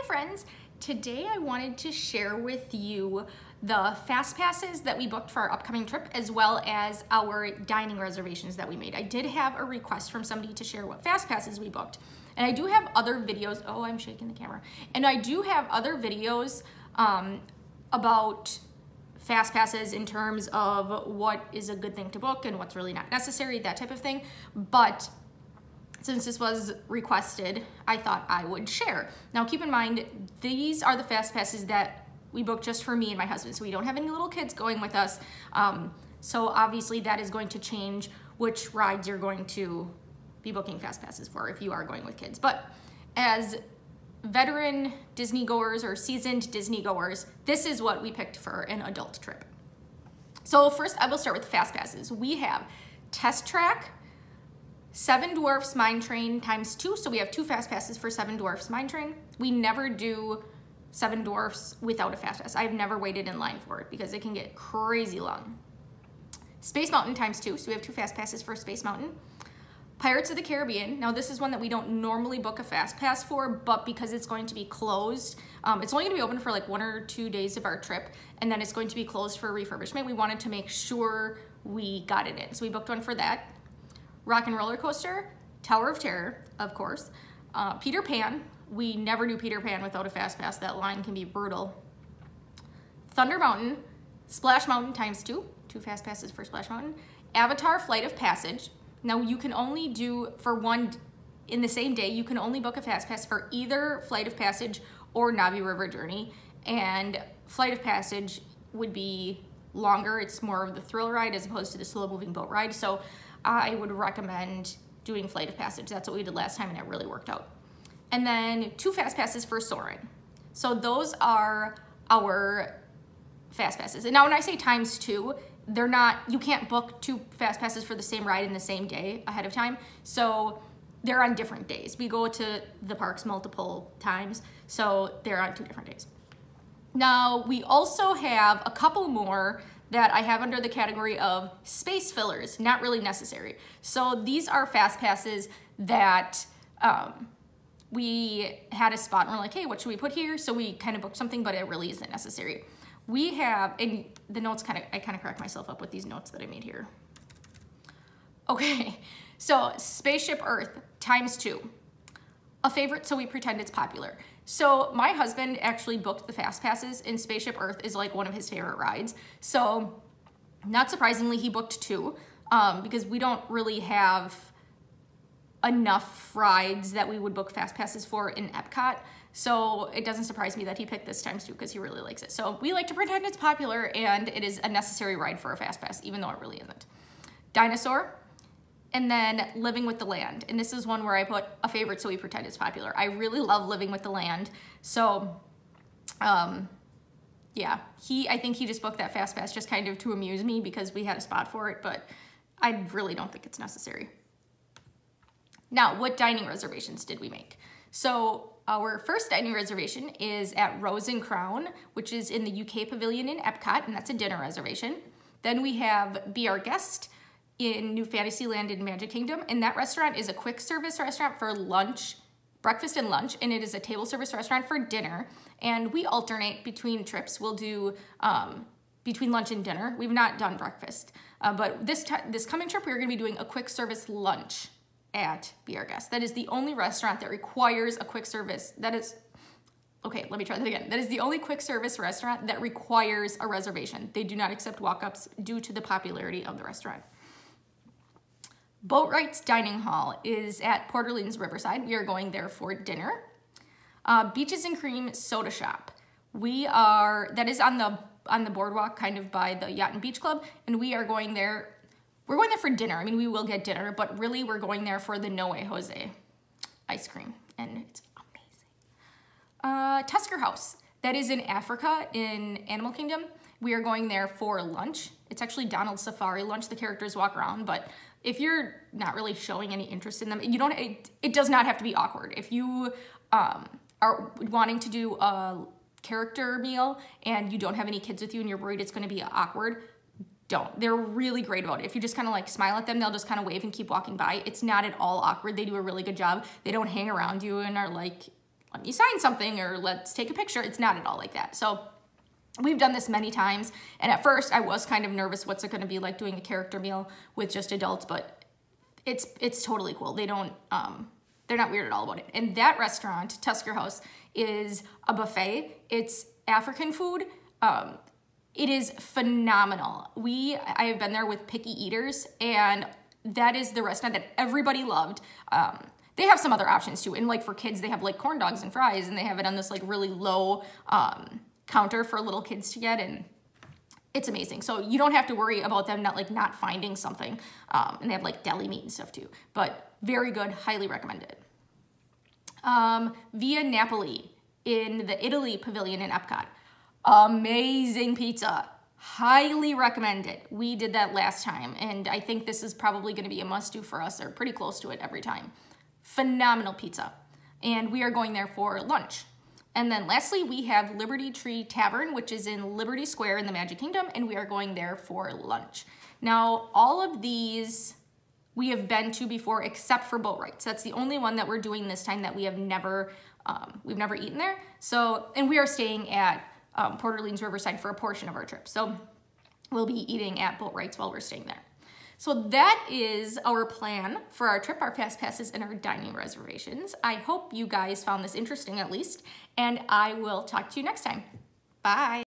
friends, today I wanted to share with you the fast passes that we booked for our upcoming trip, as well as our dining reservations that we made. I did have a request from somebody to share what fast passes we booked, and I do have other videos. Oh, I'm shaking the camera. And I do have other videos about fast passes in terms of what is a good thing to book and what's really not necessary, that type of thing. But since this was requested, I thought I would share. Now keep in mind, these are the fast passes that we booked just for me and my husband, so we don't have any little kids going with us. So obviously that is going to change which rides you're going to be booking fast passes for if you are going with kids. But as veteran Disney goers or seasoned Disney goers, this is what we picked for an adult trip. So first I will start with fast passes. We have Test Track, Seven Dwarfs Mine Train ×2, so we have 2 fast passes for Seven Dwarfs Mine Train. We never do Seven Dwarfs without a fast pass. I've never waited in line for it because it can get crazy long. Space Mountain ×2, so we have 2 fast passes for Space Mountain. Pirates of the Caribbean, now this is one that we don't normally book a fast pass for, but because it's going to be closed, it's only gonna be open for like 1 or 2 days of our trip, and then it's going to be closed for refurbishment. We wanted to make sure we got it in, so we booked one for that. Rock and Roller Coaster, Tower of Terror, of course. Peter Pan, we never do Peter Pan without a fast pass. That line can be brutal. Thunder Mountain, Splash Mountain ×2, 2 fast passes for Splash Mountain. Avatar Flight of Passage. Now you can only do, for one, in the same day, you can only book a fast pass for either Flight of Passage or Navi River Journey. And Flight of Passage would be longer. It's more of the thrill ride as opposed to the slow moving boat ride. So I would recommend doing Flight of Passage. That's what we did last time and it really worked out. And then 2 fast passes for Soarin'. So those are our fast passes. And now when I say ×2, they're not, you can't book 2 fast passes for the same ride in the same day ahead of time. So they're on different days. We go to the parks multiple times, so they're on 2 different days. Now we also have a couple more that I have under the category of space fillers, not really necessary. So these are fast passes that we had a spot and we're like, hey, what should we put here? So we kind of booked something, but it really isn't necessary. We have, and the notes I kind of cracked myself up with these notes that I made here. Okay, so Spaceship Earth ×2. A favorite, so we pretend it's popular. So my husband actually booked the fast passes, and Spaceship Earth is like one of his favorite rides. So not surprisingly, he booked 2 because we don't really have enough rides that we would book fast passes for in Epcot. So it doesn't surprise me that he picked this ×2 because he really likes it. So we like to pretend it's popular and it is a necessary ride for a fast pass, even though it really isn't. Dinosaur, and then Living with the Land. And this is one where I put a favorite, so we pretend it's popular. I really love Living with the Land. So yeah, I think he just booked that fast pass just kind of to amuse me because we had a spot for it, but I really don't think it's necessary. Now, what dining reservations did we make? So our first dining reservation is at Rose and Crown, which is in the UK Pavilion in Epcot, and that's a dinner reservation. Then we have Be Our Guest in New Fantasyland in Magic Kingdom, and that restaurant is a quick service restaurant for lunch, breakfast and lunch, and it is a table service restaurant for dinner. And we alternate between trips. We'll do between lunch and dinner. We've not done breakfast, but this coming trip, we're gonna be doing a quick service lunch at Be Our Guest. That is the only restaurant that requires a quick service. Okay, let me try that again. That is the only quick service restaurant that requires a reservation. They do not accept walk-ups due to the popularity of the restaurant. Boatwright's Dining Hall is at Port Orleans Riverside. We are going there for dinner. Beaches and Cream Soda Shop. That is on the boardwalk, kind of by the Yacht and Beach Club, and we are going there. We're going there for dinner. I mean, we will get dinner, but really we're going there for the No Way Jose ice cream, and it's amazing. Tusker House, that is in Africa in Animal Kingdom. We are going there for lunch. It's actually Donald's Safari lunch. The characters walk around, but if you're not really showing any interest in them, it does not have to be awkward. If you are wanting to do a character meal and you don't have any kids with you and you're worried it's gonna be awkward, don't. They're really great about it. If you just kind of like smile at them, they'll just kind of wave and keep walking by. It's not at all awkward. They do a really good job. They don't hang around you and are like let me sign something or let's take a picture. It's not at all like that. So we've done this many times, and at first I was kind of nervous, what's it gonna be like doing a character meal with just adults, but it's totally cool. They don't, they're not weird at all about it. And that restaurant, Tusker House, is a buffet. It's African food. It is phenomenal. I have been there with picky eaters, and that is the restaurant that everybody loved. They have some other options too, and like for kids, they have like corn dogs and fries, and they have it on this like really low counter for little kids to get, and it's amazing. So you don't have to worry about them not finding something, and they have like deli meat and stuff too. But very good, highly recommended. Via Napoli in the Italy Pavilion in Epcot. Amazing pizza. Highly recommended. We did that last time, and I think this is probably going to be a must-do for us, or pretty close to it every time. Phenomenal pizza. And we are going there for lunch. And then lastly, we have Liberty Tree Tavern, which is in Liberty Square in the Magic Kingdom, and we are going there for lunch. Now, all of these we have been to before except for Boat Rights. That's the only one that we're doing this time that we have never, we've never eaten there. So, and we are staying at Port Orleans Riverside for a portion of our trip. So we'll be eating at Boat Rights while we're staying there. So that is our plan for our trip, our fast passes and our dining reservations. I hope you guys found this interesting at least, and I will talk to you next time. Bye.